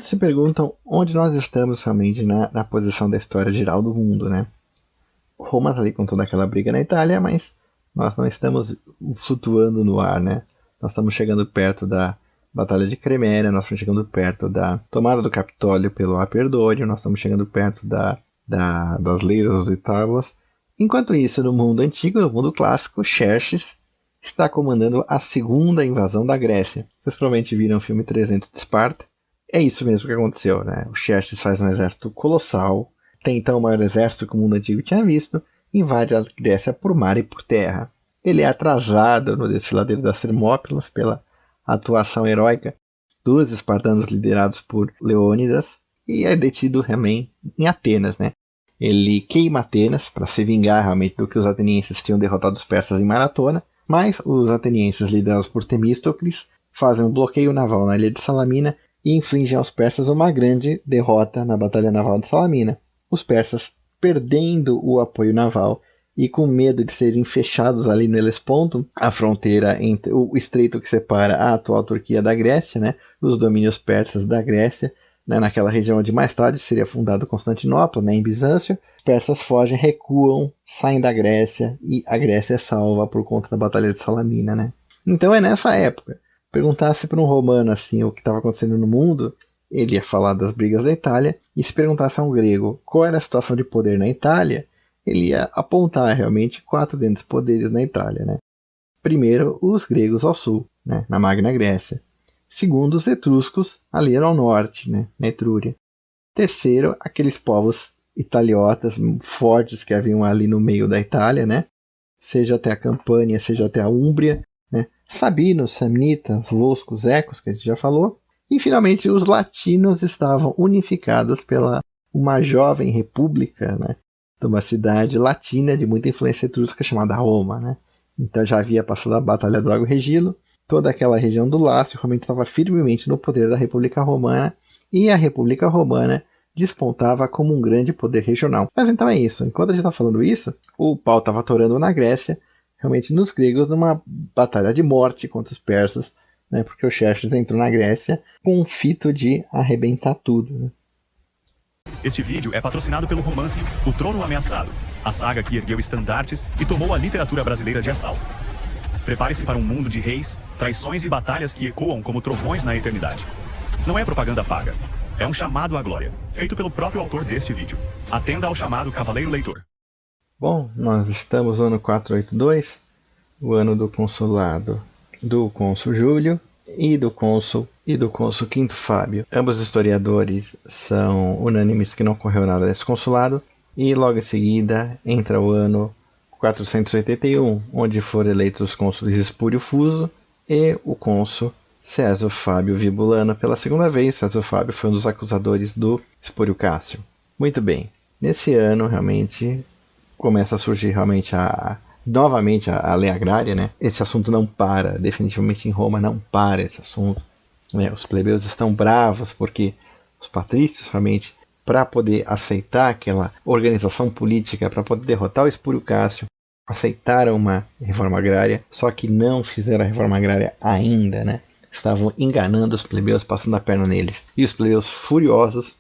Muitos se perguntam onde nós estamos realmente na posição da história geral do mundo, né? Roma está ali com toda aquela briga na Itália, mas nós não estamos flutuando no ar, né? Nós estamos chegando perto da Batalha de Cremena, nós estamos chegando perto da tomada do Capitólio pelo Aperdônio, nós estamos chegando perto das leis das oitavas. Enquanto isso, no mundo antigo, no mundo clássico, Xerxes está comandando a segunda invasão da Grécia. Vocês provavelmente viram o filme 300 de Esparta. É isso mesmo que aconteceu, né? O Xerxes faz um exército colossal, tem então o maior exército que o mundo antigo tinha visto, invade a Grécia por mar e por terra. Ele é atrasado no desfiladeiro das Termópilas pela atuação heróica dos espartanos liderados por Leônidas e é detido realmente em Atenas, né? Ele queima Atenas para se vingar realmente do que os atenienses tinham derrotado os persas em Maratona, mas os atenienses liderados por Temístocles fazem um bloqueio naval na ilha de Salamina e infligem aos persas uma grande derrota na Batalha Naval de Salamina. Os persas, perdendo o apoio naval e com medo de serem fechados ali no Helesponto, a fronteira entre o estreito que separa a atual Turquia da Grécia, né, os domínios persas da Grécia, né, naquela região onde mais tarde seria fundado Constantinopla, né, em Bizâncio, os persas fogem, recuam, saem da Grécia e a Grécia é salva por conta da Batalha de Salamina. Né? Então é nessa época. Perguntasse para um romano assim, o que estava acontecendo no mundo, ele ia falar das brigas da Itália, e se perguntasse a um grego qual era a situação de poder na Itália, ele ia apontar realmente 4 grandes poderes na Itália. Né? Primeiro, os gregos ao sul, né, na Magna Grécia. Segundo, os etruscos ali ao norte, né, na Etrúria. Terceiro, aqueles povos italiotas fortes que haviam ali no meio da Itália, né, seja até a Campânia, seja até a Úmbria, né, sabinos, samnitas, volscos, ecos, que a gente já falou. E finalmente os latinos estavam unificados pela uma jovem república, né, de uma cidade latina de muita influência etrusca chamada Roma. Né? Então já havia passado a Batalha do Lago Regilo, toda aquela região do Lácio realmente estava firmemente no poder da República Romana e a República Romana despontava como um grande poder regional. Mas então é isso, enquanto a gente está falando isso, o pau estava atorando na Grécia, realmente nos gregos, numa batalha de morte contra os persas, né, porque o Xerxes entrou na Grécia com um fito de arrebentar tudo. Né? Este vídeo é patrocinado pelo romance O Trono Ameaçado, a saga que ergueu estandartes e tomou a literatura brasileira de assalto. Prepare-se para um mundo de reis, traições e batalhas que ecoam como trovões na eternidade. Não é propaganda paga, é um chamado à glória, feito pelo próprio autor deste vídeo. Atenda ao chamado Cavaleiro Leitor. Bom, nós estamos no ano 482, o ano do consulado do cônsul Júlio e do cônsul Quinto Fábio. Ambos historiadores são unânimes que não ocorreu nada desse consulado, e logo em seguida entra o ano 481, onde foram eleitos os cônsules Espúrio Fuso e o cônsul César Fábio Vibulano pela segunda vez. César Fábio foi um dos acusadores do Espúrio Cássio. Muito bem, nesse ano realmente começa a surgir realmente novamente a lei agrária, né? Esse assunto não para, definitivamente em Roma não para esse assunto. Né? Os plebeus estão bravos porque os patrícios realmente, para poder aceitar aquela organização política, para poder derrotar o Espúrio Cássio, aceitaram uma reforma agrária, só que não fizeram a reforma agrária ainda, né? Estavam enganando os plebeus, passando a perna neles. E os plebeus furiosos,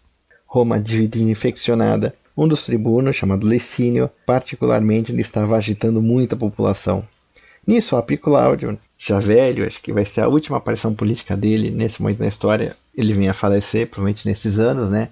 Roma dividida e infeccionada, um dos tribunos, chamado Licínio, particularmente, ele estava agitando muito a população. Nisso, Apio Cláudio, já velho, acho que vai ser a última aparição política dele nesse momento da história, ele vem a falecer, provavelmente nesses anos, né?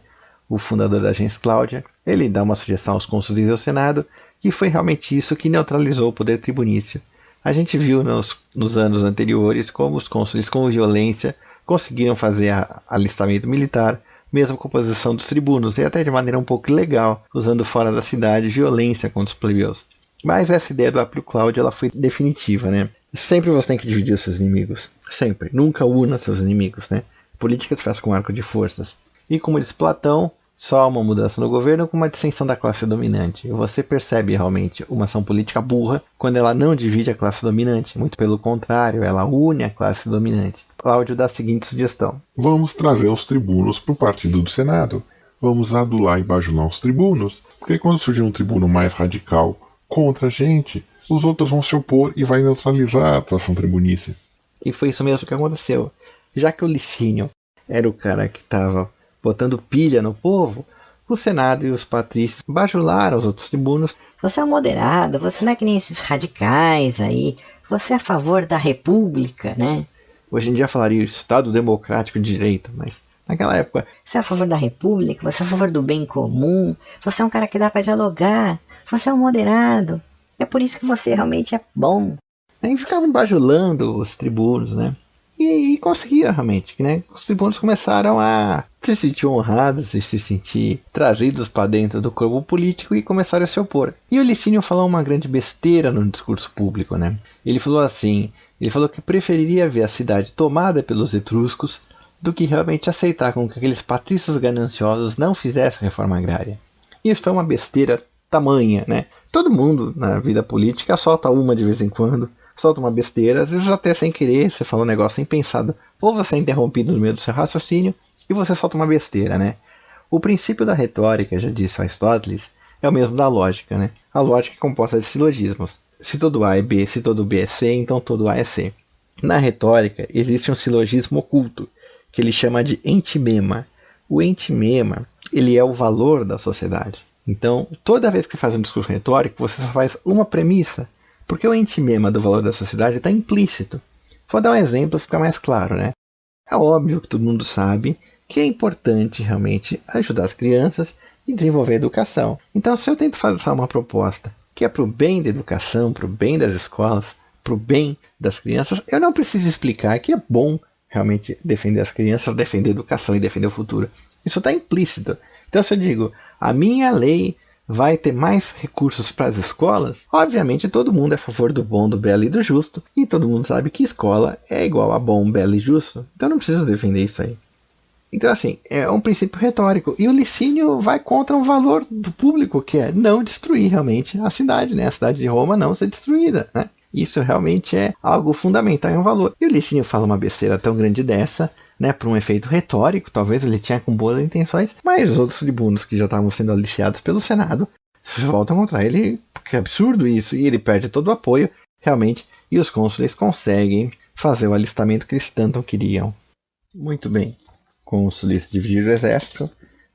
O fundador da gens Cláudia, ele dá uma sugestão aos cônsules e ao Senado, que foi realmente isso que neutralizou o poder tribunício. A gente viu nos anos anteriores como os cônsules com violência conseguiram fazer alistamento militar, mesmo com a oposição dos tribunos, e até de maneira um pouco ilegal, usando fora da cidade violência contra os plebeus. Mas essa ideia do Apio Cláudio ela foi definitiva, né? Sempre você tem que dividir os seus inimigos, sempre. Nunca una seus inimigos, né? Política se faz com arco de forças. E como diz Platão, só uma mudança no governo com uma dissensão da classe dominante. E você percebe realmente uma ação política burra quando ela não divide a classe dominante. Muito pelo contrário, ela une a classe dominante. Cláudio dá a seguinte sugestão: vamos trazer os tribunos para o partido do Senado. Vamos adular e bajular os tribunos, porque quando surgir um tribuno mais radical contra a gente, os outros vão se opor e vai neutralizar a atuação tribunícia. E foi isso mesmo que aconteceu. Já que o Licínio era o cara que estava botando pilha no povo, o Senado e os patrícios bajularam os outros tribunos. Você é um moderado, você não é que nem esses radicais aí, você é a favor da república, né? Hoje em dia falaria Estado Democrático de Direito, mas naquela época... Você é a favor da república, você é a favor do bem comum, você é um cara que dá pra dialogar, você é um moderado, é por isso que você realmente é bom. Aí ficavam bajulando os tribunos, né? E conseguiram realmente, né? Os tribunos começaram a se sentir honrados e se sentir trazidos para dentro do corpo político e começaram a se opor. E o Licínio falou uma grande besteira no discurso público, né? Ele falou assim, ele falou que preferiria ver a cidade tomada pelos etruscos do que realmente aceitar com que aqueles patrícios gananciosos não fizessem reforma agrária. Isso foi uma besteira tamanha, né? Todo mundo na vida política solta uma de vez em quando, solta uma besteira, às vezes até sem querer, você fala um negócio sem pensado, ou você é interrompido no meio do seu raciocínio e você solta uma besteira, né? O princípio da retórica, já disse Aristóteles, é o mesmo da lógica, né? A lógica é composta de silogismos. Se todo A é B, se todo B é C, então todo A é C. Na retórica, existe um silogismo oculto, que ele chama de entimema. O entimema, ele é o valor da sociedade. Então, toda vez que você faz um discurso retórico, você só faz uma premissa, porque o entimema do valor da sociedade está implícito. Vou dar um exemplo para ficar mais claro, né? É óbvio que todo mundo sabe que é importante realmente ajudar as crianças e desenvolver a educação. Então, se eu tento fazer uma proposta que é para o bem da educação, para o bem das escolas, para o bem das crianças, eu não preciso explicar que é bom realmente defender as crianças, defender a educação e defender o futuro. Isso está implícito. Então, se eu digo, a minha lei vai ter mais recursos para as escolas, obviamente todo mundo é a favor do bom, do belo e do justo, e todo mundo sabe que escola é igual a bom, belo e justo. Então não preciso defender isso aí. Então assim, é um princípio retórico, e o Licínio vai contra o valor do público, que é não destruir realmente a cidade, né? A cidade de Roma não ser destruída, né? Isso realmente é algo fundamental, é um valor. E o Licínio fala uma besteira tão grande dessa, né, por um efeito retórico, talvez ele tinha com boas intenções, mas os outros tribunos que já estavam sendo aliciados pelo Senado voltam contra ele, porque é absurdo isso, e ele perde todo o apoio, realmente, e os cônsules conseguem fazer o alistamento que eles tanto queriam. Muito bem, cônsules dividiram o exército,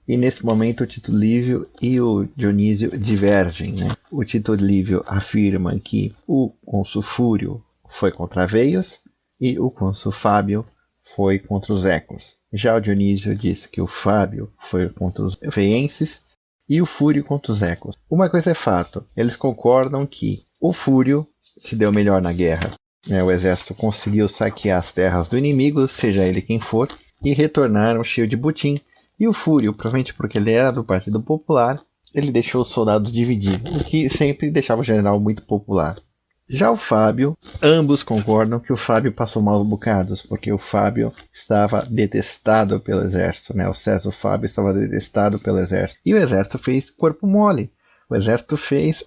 e nesse momento o Tito Livio e o Dionísio divergem, né? O Tito Livio afirma que o cônsul Fúrio foi contra Veios e o cônsul Fábio foi contra os Ecos. Já o Dionísio disse que o Fábio foi contra os Veienses e o Fúrio contra os Ecos. Uma coisa é fato, eles concordam que o Fúrio se deu melhor na guerra, né? O exército conseguiu saquear as terras do inimigo, seja ele quem for, e retornaram cheio de butim. E o Fúrio, provavelmente porque ele era do Partido Popular, ele deixou os soldados divididos, o que sempre deixava o general muito popular. Já o Fábio, ambos concordam que o Fábio passou maus bocados, porque o Fábio estava detestado pelo exército, né? O César Fábio estava detestado pelo exército. E o exército fez corpo mole. O exército fez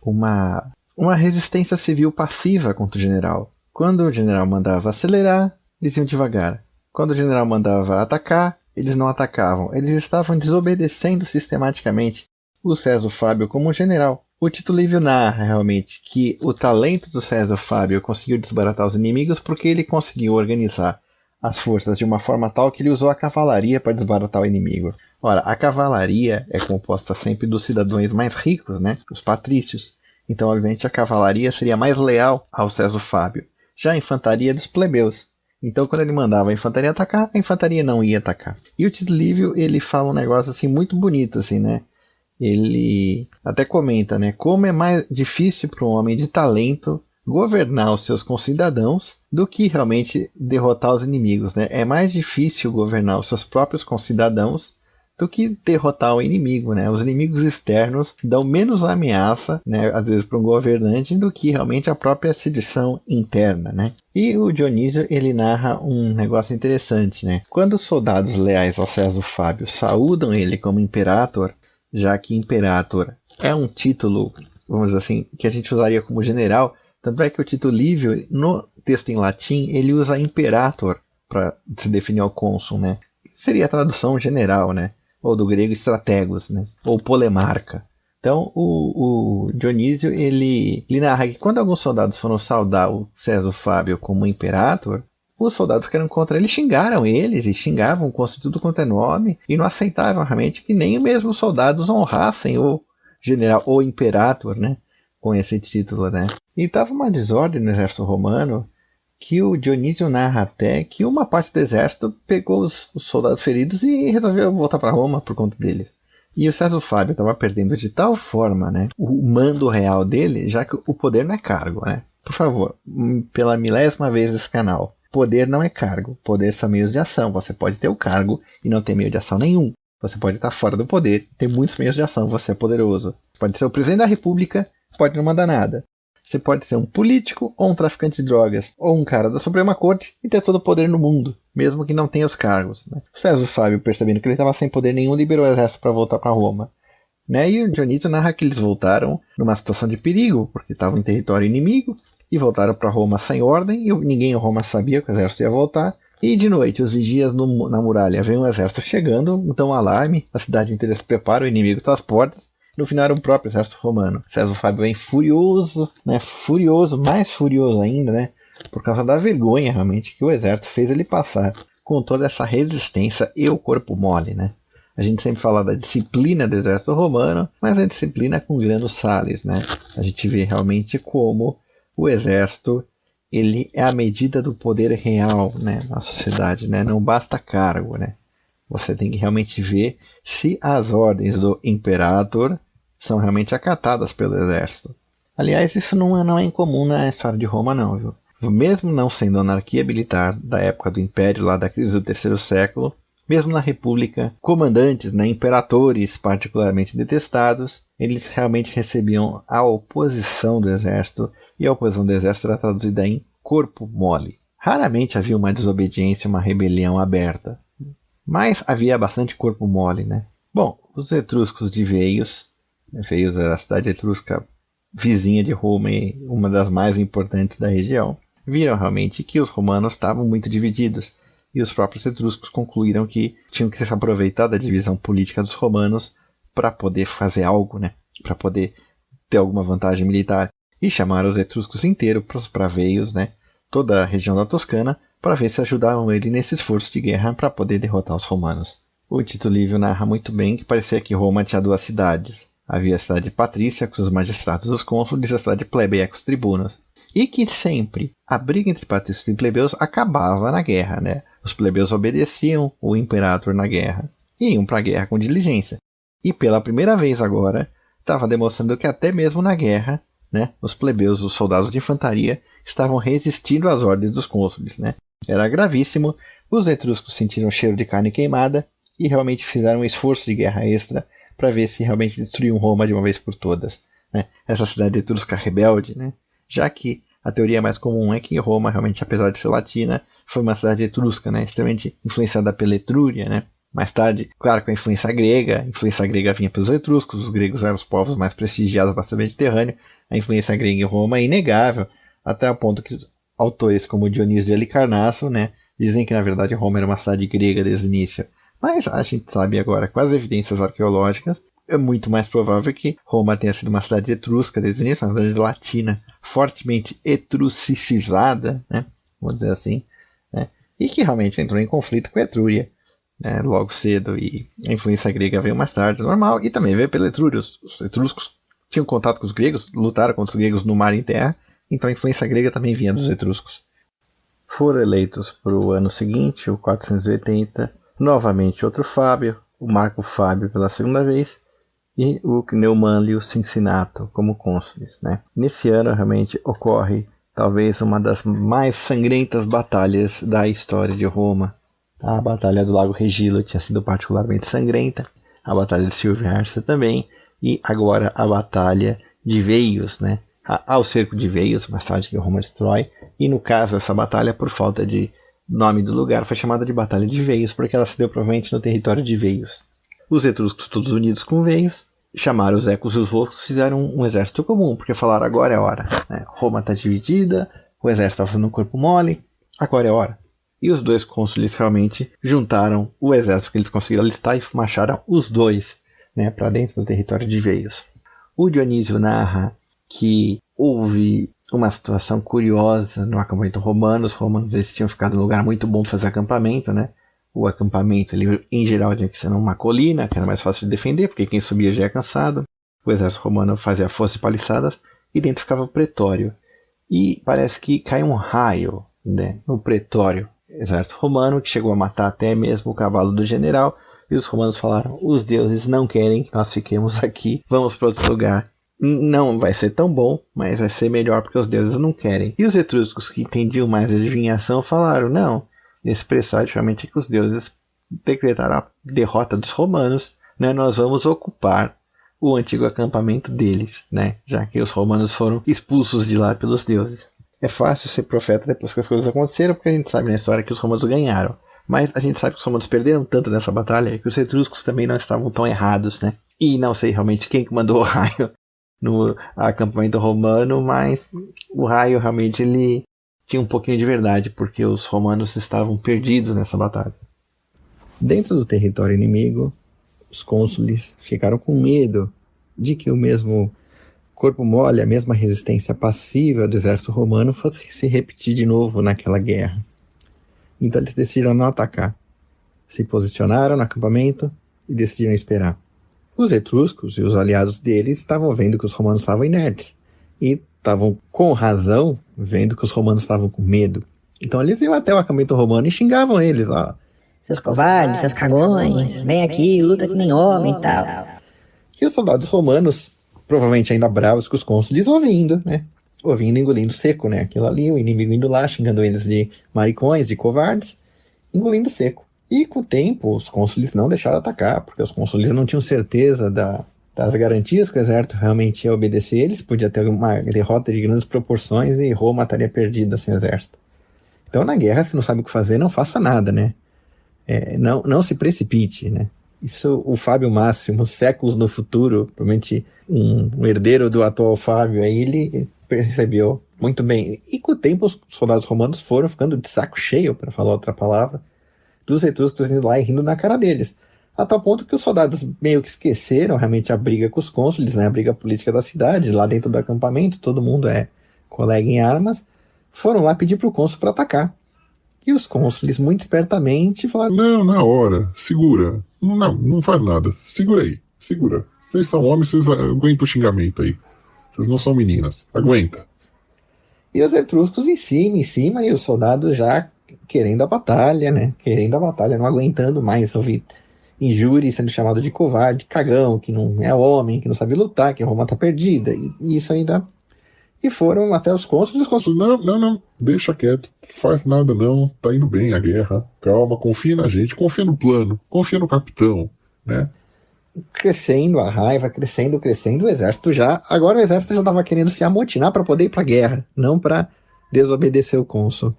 uma resistência civil passiva contra o general. Quando o general mandava acelerar, eles iam devagar. Quando o general mandava atacar, eles não atacavam. Eles estavam desobedecendo sistematicamente o César Fábio como general. O Tito Livio narra realmente que o talento do César Fábio conseguiu desbaratar os inimigos porque ele conseguiu organizar as forças de uma forma tal que ele usou a cavalaria para desbaratar o inimigo. Ora, a cavalaria é composta sempre dos cidadãos mais ricos, né? Os patrícios. Então, obviamente, a cavalaria seria mais leal ao César Fábio. Já a infantaria é dos plebeus. Então, quando ele mandava a infantaria atacar, a infantaria não ia atacar. E o Tito Livio, ele fala um negócio assim muito bonito, assim, né? Ele até comenta, né, como é mais difícil para um homem de talento governar os seus concidadãos do que realmente derrotar os inimigos, né? É mais difícil governar os seus próprios concidadãos do que derrotar o inimigo, né? Os inimigos externos dão menos ameaça, né, às vezes para um governante do que realmente a própria sedição interna, né? E o Dionísio, ele narra um negócio interessante, né? Quando os soldados leais ao César Fábio saúdam ele como imperator, já que imperator é um título, vamos dizer assim, que a gente usaria como general, tanto é que o Tito Livio, no texto em latim, ele usa imperator para se definir ao cônsul, né? Seria a tradução general, né? Ou do grego strategos, né? Ou polemarca. Então, o Dionísio, ele narra que quando alguns soldados foram saudar o César Fábio como imperator, os soldados que eram contra ele xingaram eles, e xingavam com tudo quanto é nome, e não aceitavam realmente que nem mesmo os soldados honrassem o general, o imperator, né, com esse título, né. E estava uma desordem no exército romano, que o Dionísio narra até que uma parte do exército pegou os soldados feridos e resolveu voltar para Roma por conta deles. E o César Fábio estava perdendo de tal forma, né, o mando real dele, já que o poder não é cargo, né. Por favor, pela 1000ª vez nesse canal, poder não é cargo, poder são meios de ação. Você pode ter o cargo e não ter meio de ação nenhum. Você pode estar fora do poder e ter muitos meios de ação, você é poderoso. Você pode ser o presidente da república, pode não mandar nada. Você pode ser um político, ou um traficante de drogas, ou um cara da Suprema Corte e ter todo o poder no mundo, mesmo que não tenha os cargos, né? O César Fábio, percebendo que ele estava sem poder nenhum, liberou o exército para voltar para Roma, né? E o Dionísio narra que eles voltaram numa situação de perigo, porque estavam em território inimigo, e voltaram para Roma sem ordem, e ninguém em Roma sabia que o exército ia voltar. E de noite, os vigias na muralha veem um exército chegando, dão um alarme, a cidade inteira se prepara, o inimigo está às portas. No final era o próprio exército romano. César Fábio vem furioso, né? Furioso, mais furioso ainda, né? Por causa da vergonha realmente que o exército fez ele passar com toda essa resistência e o corpo mole, né? A gente sempre fala da disciplina do exército romano, mas a disciplina com grano Salles, né? A gente vê realmente como o exército, ele é a medida do poder real, né, na sociedade, né? Não basta cargo, né? Você tem que realmente ver se as ordens do imperador são realmente acatadas pelo exército. Aliás, isso não é incomum na história de Roma, não, viu? Mesmo não sendo anarquia militar da época do Império, lá da crise do terceiro século, mesmo na República, comandantes, né, imperadores particularmente detestados, eles realmente recebiam a oposição do exército, e a oposição do exército era traduzida em corpo mole. Raramente havia uma desobediência, uma rebelião aberta, mas havia bastante corpo mole, né? Bom, os etruscos de Veios era a cidade etrusca vizinha de Roma e uma das mais importantes da região, viram realmente que os romanos estavam muito divididos, e os próprios etruscos concluíram que tinham que se aproveitar da divisão política dos romanos para poder fazer algo, né? Para poder ter alguma vantagem militar, e chamaram os etruscos inteiros para Veios, né? Toda a região da Toscana, para ver se ajudavam ele nesse esforço de guerra para poder derrotar os romanos. O Tito Livio narra muito bem que parecia que Roma tinha duas cidades. Havia a cidade patrícia, com os magistrados dos cônsules, e a cidade plebeia, com os tribunos. E que sempre a briga entre patrícios e plebeus acabava na guerra, né? Os plebeus obedeciam o imperador na guerra e iam para a guerra com diligência. E pela primeira vez agora, estava demonstrando que até mesmo na guerra, né, os plebeus, os soldados de infantaria, estavam resistindo às ordens dos cônsules, né? Era gravíssimo, os etruscos sentiram o cheiro de carne queimada e realmente fizeram um esforço de guerra extra para ver se realmente destruíam Roma de uma vez por todas, né? Essa cidade etrusca rebelde, né? Já que a teoria mais comum é que Roma, realmente, apesar de ser latina, foi uma cidade etrusca, né? Extremamente influenciada pela Etrúria, né? Mais tarde, claro, com a influência grega vinha pelos etruscos, os gregos eram os povos mais prestigiados do bacia Mediterrâneo, a influência grega em Roma é inegável, até o ponto que autores como Dionísio de Halicarnasso, né, dizem que na verdade Roma era uma cidade grega desde o início. Mas a gente sabe agora, com as evidências arqueológicas, é muito mais provável que Roma tenha sido uma cidade etrusca desde o início, uma cidade latina, fortemente etrusicizada, né, vamos dizer assim, né, e que realmente entrou em conflito com a Etrúria, né, logo cedo, e a influência grega veio mais tarde, normal, e também veio pela Etrúria. Os etruscos tinham contato com os gregos, lutaram contra os gregos no mar e em terra, então a influência grega também vinha dos etruscos. Foram eleitos para o ano seguinte, o 480, novamente outro Fábio, o Marco Fábio pela segunda vez, e o Neumânlio Cincinato como cônsules, né? Nesse ano realmente ocorre talvez uma das mais sangrentas batalhas da história de Roma. A Batalha do Lago Regilo tinha sido particularmente sangrenta, a Batalha de Silvia Arsa também, e agora a Batalha de Veios, né? Ao cerco de Veios, mais tarde que Roma destrói, e no caso essa batalha, por falta de nome do lugar, foi chamada de Batalha de Veios, porque ela se deu provavelmente no território de Veios. Os etruscos, todos unidos com Veios, chamaram os ecos e os volscos, fizeram um exército comum, porque falaram agora é a hora, né? Roma está dividida, o exército está fazendo um corpo mole, agora é a hora. E os dois cônsules realmente juntaram o exército que eles conseguiram alistar e marcharam os dois, né, para dentro do território de Veios. O Dionísio narra que houve uma situação curiosa no acampamento romano. Os romanos eles tinham ficado num lugar muito bom para fazer acampamento, né? O acampamento, ele, em geral, tinha que ser numa colina, que era mais fácil de defender, porque quem subia já ia cansado. O exército romano fazia fossas e paliçadas, e dentro ficava o pretório. E parece que caiu um raio, né, no pretório, exército romano, que chegou a matar até mesmo o cavalo do general. E os romanos falaram: os deuses não querem que nós fiquemos aqui, vamos para outro lugar. Não vai ser tão bom, mas vai ser melhor porque os deuses não querem. E os etruscos, que entendiam mais a adivinhação, falaram: não, esse presságio realmente é que os deuses decretaram a derrota dos romanos, né? Nós vamos ocupar o antigo acampamento deles, né? Já que os romanos foram expulsos de lá pelos deuses. É fácil ser profeta depois que as coisas aconteceram, porque a gente sabe na história que os romanos ganharam. Mas a gente sabe que os romanos perderam tanto nessa batalha que os etruscos também não estavam tão errados, né? E não sei realmente quem que mandou o raio no acampamento romano, mas o raio realmente ele tinha um pouquinho de verdade, porque os romanos estavam perdidos nessa batalha. Dentro do território inimigo, os cônsules ficaram com medo de que o mesmo corpo mole, a mesma resistência passiva do exército romano fosse se repetir de novo naquela guerra. Então eles decidiram não atacar. Se posicionaram no acampamento e decidiram esperar. Os etruscos e os aliados deles estavam vendo que os romanos estavam inertes. E estavam, com razão, vendo que os romanos estavam com medo. Então eles iam até o acampamento romano e xingavam eles. Ó, seus covardes, seus cagões, vem aqui, luta que nem homem e tal. E os soldados romanos, provavelmente ainda bravos com os cônsules, ouvindo, né? Ouvindo e engolindo seco, né? Aquilo ali, o inimigo indo lá, xingando eles de maricões, de covardes, engolindo seco. E com o tempo, os cônsules não deixaram atacar, porque os cônsules não tinham certeza das garantias que o exército realmente ia obedecer eles. Podia ter uma derrota de grandes proporções e Roma estaria perdida sem o exército. Então, na guerra, se não sabe o que fazer, não faça nada, né? Não se precipite, né? Isso, o Fábio Máximo, séculos no futuro, provavelmente um herdeiro do atual Fábio, aí ele percebeu muito bem. E com o tempo, os soldados romanos foram ficando de saco cheio, para falar outra palavra, dos etruscos indo lá e rindo na cara deles. A tal ponto que os soldados meio que esqueceram realmente a briga com os cônsules, né? A briga política da cidade, lá dentro do acampamento, todo mundo é colega em armas, foram lá pedir para o cônsul para atacar. E os cônsules, muito espertamente, falaram: não, na hora, segura. Não faz nada. Segura aí, segura. Vocês são homens, vocês aguentam o xingamento aí. Vocês não são meninas. Aguenta. E os etruscos em cima, e os soldados já querendo a batalha, né? Querendo a batalha, não aguentando mais ouvir injúrias, sendo chamado de covarde, cagão, que não é homem, que não sabe lutar, que Roma tá perdida. E isso ainda... E foram até os cônsules. Não, deixa quieto, faz nada não, tá indo bem a guerra, calma, confia na gente, confia no plano, confia no capitão, né? Crescendo a raiva, crescendo, o exército agora o exército já estava querendo se amotinar para poder ir para a guerra, não para desobedecer o cônsul.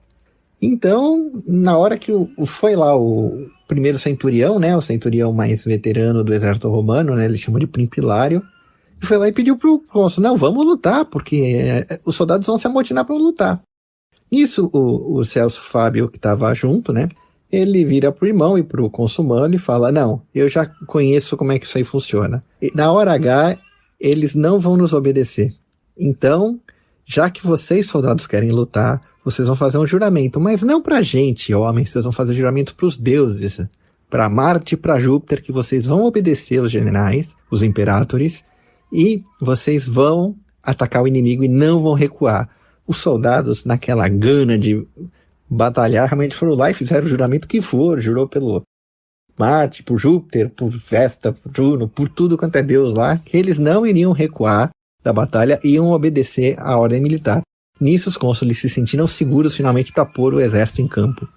Então, na hora que foi lá o primeiro centurião, né, o centurião mais veterano do exército romano, né, ele chama de Primpilário, foi lá e pediu pro cônsul: não, vamos lutar, porque os soldados vão se amotinar para lutar. Nisso, o Celso Fábio, que estava junto, né, ele vira pro irmão e pro cônsul Mano e fala: não, eu já conheço como é que isso aí funciona. E na hora H, eles não vão nos obedecer. Então, já que vocês, soldados, querem lutar, vocês vão fazer um juramento, mas não pra gente, homens, vocês vão fazer juramento pros deuses, pra Marte e pra Júpiter, que vocês vão obedecer os generais, os imperatores, e vocês vão atacar o inimigo e não vão recuar. Os soldados, naquela gana de batalhar, realmente foram lá e fizeram o juramento que for, jurou pelo Marte, por Júpiter, por Vesta, por Juno, por tudo quanto é Deus lá, que eles não iriam recuar da batalha e iam obedecer à ordem militar. Nisso, os cônsules se sentiram seguros finalmente para pôr o exército em campo.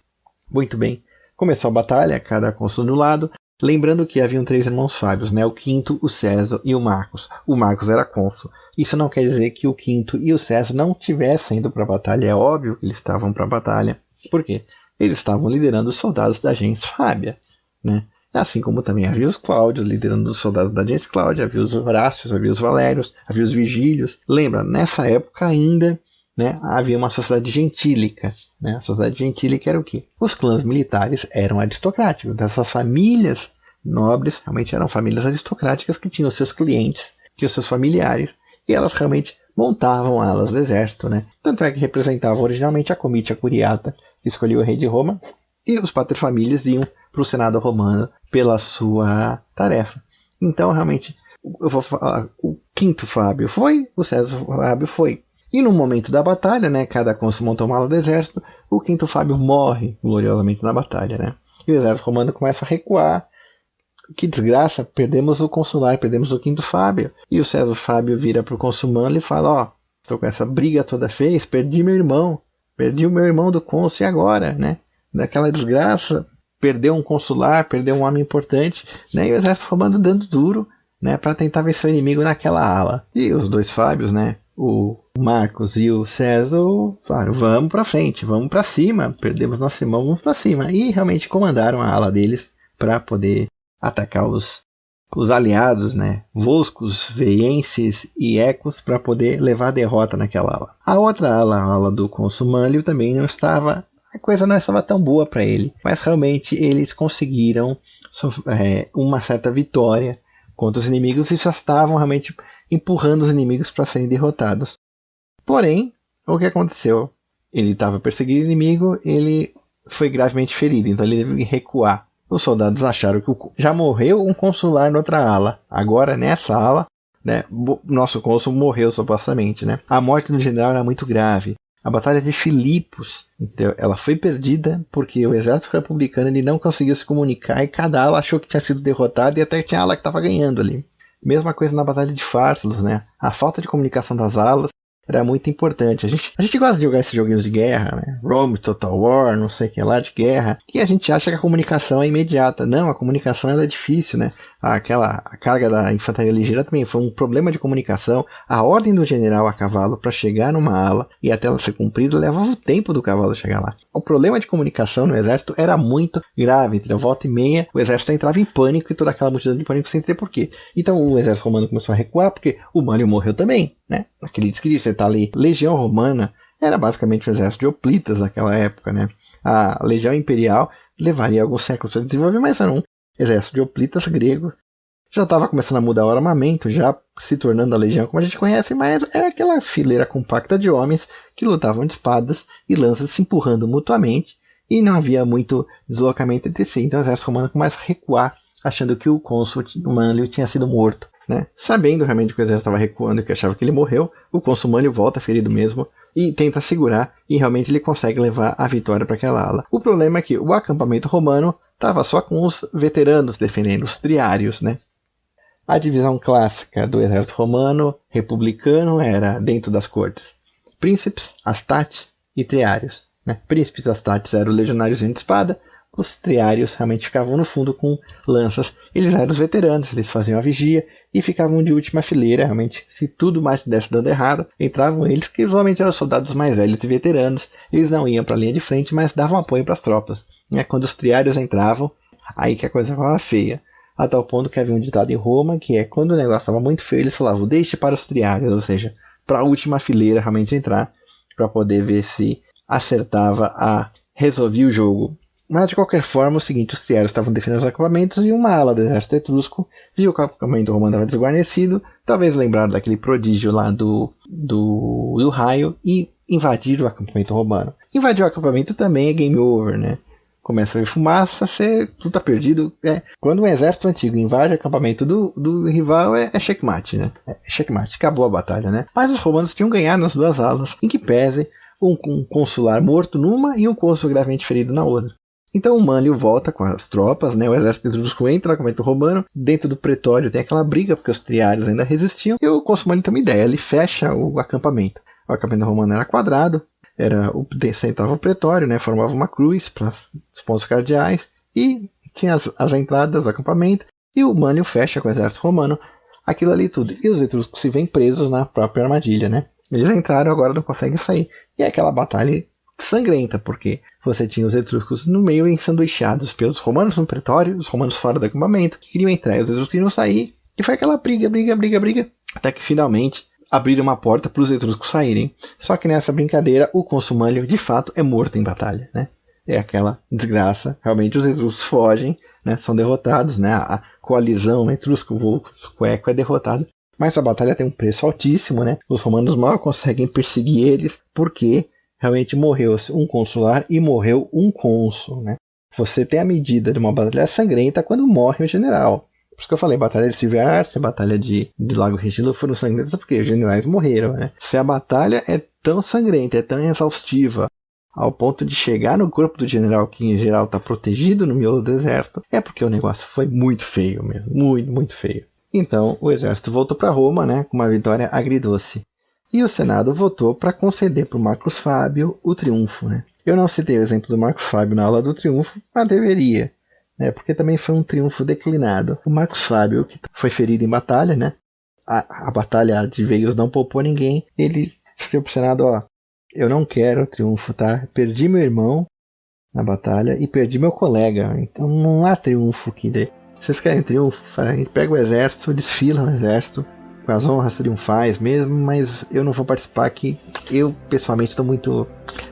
Muito bem. Começou a batalha, cada cônsul do lado. Lembrando que haviam 3 irmãos Fábios, né? O Quinto, o César e o Marcos. O Marcos era cônsul. Isso não quer dizer que o Quinto e o César não estivessem indo para a batalha. É óbvio que eles estavam para a batalha. Por quê? Eles estavam liderando os soldados da gens Fábia, né? Assim como também havia os Cláudios liderando os soldados da gens Cláudia, havia os Horácios, havia os Valérios, havia os Vigílios. Lembra, nessa época ainda, né, havia uma sociedade gentílica, né? A sociedade gentílica era o quê? Os clãs militares eram aristocráticos. Essas famílias nobres realmente eram famílias aristocráticas que tinham seus clientes, tinham seus familiares, e elas realmente montavam alas do exército, né? Tanto é que representavam originalmente a comitia curiata, que escolhia o rei de Roma, e os paterfamilias iam para o Senado romano pela sua tarefa. Então, realmente, eu vou falar, o quinto Fábio foi, o César Fábio foi. E no momento da batalha, né, cada cônsul montou uma ala do exército, o quinto Fábio morre gloriosamente na batalha, né? E o exército romano começa a recuar. Que desgraça, perdemos o consular, perdemos o quinto Fábio. E o César Fábio vira para o cônsul Manlio e fala, ó, estou com essa briga toda feita, perdi o meu irmão do cônsul, e agora, né? Daquela desgraça, perdeu um consular, perdeu um homem importante, né? E o exército romano dando duro, né, para tentar vencer o inimigo naquela ala. E os dois Fábios, né, o Marcos e o César, falaram, vamos para frente, vamos para cima, perdemos nosso irmão, vamos para cima. E realmente comandaram a ala deles para poder atacar os aliados, né, Volscos, Veienses e Ecos, para poder levar a derrota naquela ala. A outra ala, a ala do cônsul Manlio, também não estava, a coisa não estava tão boa para ele, mas realmente eles conseguiram uma certa vitória contra os inimigos e já estavam realmente empurrando os inimigos para serem derrotados. Porém, o que aconteceu? Ele estava perseguindo o inimigo, ele foi gravemente ferido, então ele teve que recuar. Os soldados acharam que já morreu um consular noutra ala. Agora, nessa ala, né, nosso cônsul morreu supostamente. Né? A morte do general era muito grave. A batalha de Filipos, então, ela foi perdida porque o exército republicano ele não conseguiu se comunicar e cada ala achou que tinha sido derrotada e até tinha ala que estava ganhando ali. Mesma coisa na batalha de Pharsalos, né? A falta de comunicação das alas era muito importante. A gente gosta de jogar esses joguinhos de guerra, né? Rome, Total War, não sei o que lá de guerra, e a gente acha que a comunicação é imediata. Não, a comunicação ela é difícil, né? A carga da infantaria ligeira também foi um problema de comunicação. A ordem do general a cavalo para chegar numa ala e até ela ser cumprida levava o tempo do cavalo chegar lá. O problema de comunicação no exército era muito grave. Entre a volta e meia, o exército entrava em pânico e toda aquela multidão de pânico sem ter porquê. Então o exército romano começou a recuar porque o Manlio morreu também, né? Aquele descrito, você tá ali, Legião Romana era basicamente um exército de hoplitas naquela época, né? A Legião Imperial levaria alguns séculos para desenvolver, mas era um exército de hoplitas grego. Já estava começando a mudar o armamento, já se tornando a legião como a gente conhece, mas era aquela fileira compacta de homens que lutavam de espadas e lanças se empurrando mutuamente e não havia muito deslocamento entre si. Então o exército romano começa a recuar, achando que o cônsul Manlio tinha sido morto. Né? Sabendo realmente que o exército estava recuando e que achava que ele morreu, o cônsul Manlio volta ferido mesmo e tenta segurar e realmente ele consegue levar a vitória para aquela ala. O problema é que o acampamento romano estava só com os veteranos defendendo, os triários, né? A divisão clássica do exército romano republicano era dentro das cortes: príncipes, astati e triários. Né? Príncipes e astates eram legionários de espada, os triários realmente ficavam no fundo com lanças. Eles eram os veteranos, eles faziam a vigia e ficavam de última fileira. Realmente, se tudo mais desse dando errado, entravam eles, que usualmente eram soldados mais velhos e veteranos. Eles não iam para a linha de frente, mas davam apoio para as tropas. Quando os triários entravam, aí que a coisa ficava feia. A tal ponto que havia um ditado em Roma, que é quando o negócio estava muito feio, eles falavam, deixe para os triários, ou seja, para a última fileira realmente entrar, para poder ver se acertava resolver o jogo. Mas de qualquer forma, o seguinte, os triários estavam defendendo os acampamentos e uma ala do exército etrusco viu que o acampamento romano estava desguarnecido, talvez lembraram daquele prodígio lá do raio e invadiram o acampamento romano. Invadir o acampamento também é game over, né? Começa a ver fumaça, tudo tá perdido. Quando um exército antigo invade o acampamento do rival, é checkmate, né? É checkmate, acabou a batalha, né? Mas os romanos tinham ganhado nas duas alas, em que pese um consular morto numa e um cônsul gravemente ferido na outra. Então o Manlio volta com as tropas, né? O exército etrusco entra no acampamento romano, dentro do pretório tem aquela briga, porque os triários ainda resistiam, e o cônsul Manlio tem uma ideia, ele fecha o acampamento. O acampamento romano era quadrado, sentava o pretório, né? Formava uma cruz para os pontos cardeais, e tinha as entradas do acampamento, e o Manlio fecha com o exército romano aquilo ali tudo. E os etruscos se veem presos na própria armadilha, né? Eles entraram, agora não conseguem sair. E é aquela batalha sangrenta, porque você tinha os etruscos no meio ensanduichados pelos romanos no pretório, os romanos fora do acampamento, que queriam entrar e os etruscos queriam sair, e foi aquela briga, até que finalmente abriram uma porta para os etruscos saírem. Só que nessa brincadeira, o cônsul Manlio de fato é morto em batalha, né? É aquela desgraça, realmente os etruscos fogem, né? São derrotados, né? A coalizão etrusco-volsco-eco é derrotada, Mas a batalha tem um preço altíssimo, né? Os romanos mal conseguem perseguir eles porque realmente morreu um consular e morreu um cônsul, né? Você tem a medida de uma batalha sangrenta quando morre o general. Por isso que eu falei, batalha de Silviarce, a batalha de Lago Regilo foram sangrentas porque os generais morreram, né? Se a batalha é tão sangrenta, é tão exaustiva, ao ponto de chegar no corpo do general, que em geral está protegido no miolo do exército, é porque o negócio foi muito feio mesmo, muito, muito feio. Então o exército voltou para Roma, né, com uma vitória agridoce. E o Senado votou para conceder para o Marcus Fábio o triunfo, né? Eu não citei o exemplo do Marcus Fábio na aula do triunfo, mas deveria, né, porque também foi um triunfo declinado. O Marcus Fábio, que foi ferido em batalha, né, a batalha de Veios não poupou ninguém, ele escreveu para o Senado, ó, eu não quero triunfo, tá? Perdi meu irmão na batalha e perdi meu colega, então não há triunfo aqui. Vocês querem triunfo? A gente pega o exército, desfila no exército, com as honras triunfais mesmo, mas eu não vou participar, que eu pessoalmente estou muito,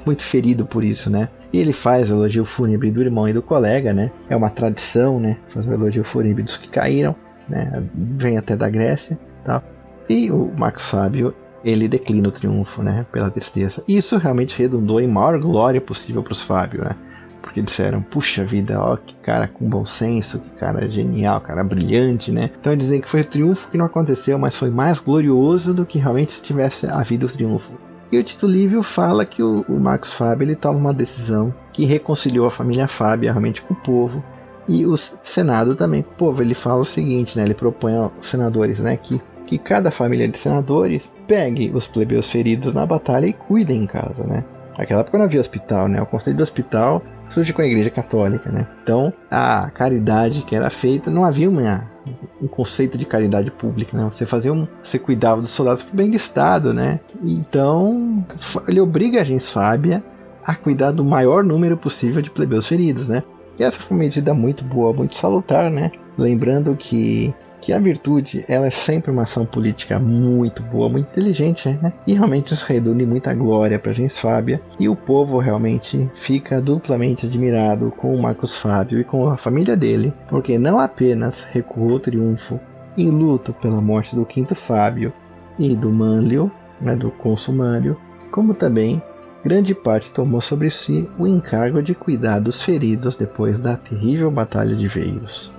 muito ferido por isso, né? E ele faz o elogio fúnebre do irmão e do colega, né? É uma tradição, né? Fazer o elogio fúnebre dos que caíram, né? Vem até da Grécia, tá? E o Marcus Fábio, ele declina o triunfo, né? Pela tristeza. E isso realmente redundou em maior glória possível para os Fábio, né? Porque disseram, puxa vida, ó, que cara com bom senso, que cara genial, cara brilhante, né? Então dizem que foi o triunfo que não aconteceu, mas foi mais glorioso do que realmente se tivesse havido o triunfo. E o Tito Livio fala que o Marcus Fábio, ele toma uma decisão que reconciliou a família Fábia realmente com o povo e o Senado também com o povo. Ele fala o seguinte, né? Ele propõe aos senadores, né, que cada família de senadores pegue os plebeus feridos na batalha e cuidem em casa, né? Naquela época não havia hospital, né? O conceito do hospital surge com a Igreja Católica, né? Então, a caridade que era feita, não havia um conceito de caridade pública, né? Você cuidava dos soldados para o bem do Estado, né? Então, ele obriga a gens Fábia a cuidar do maior número possível de plebeus feridos, né? E essa foi uma medida muito boa, muito salutar, né? Lembrando que a virtude, ela é sempre uma ação política muito boa, muito inteligente, né? E realmente isso redunda em muita glória para gens Fábia, e o povo realmente fica duplamente admirado com o Marcus Fábio e com a família dele, porque não apenas recuou o triunfo em luto pela morte do quinto Fábio e do Manlio, né, do cônsul Manlio, como também grande parte tomou sobre si o encargo de cuidar dos feridos depois da terrível batalha de Veios.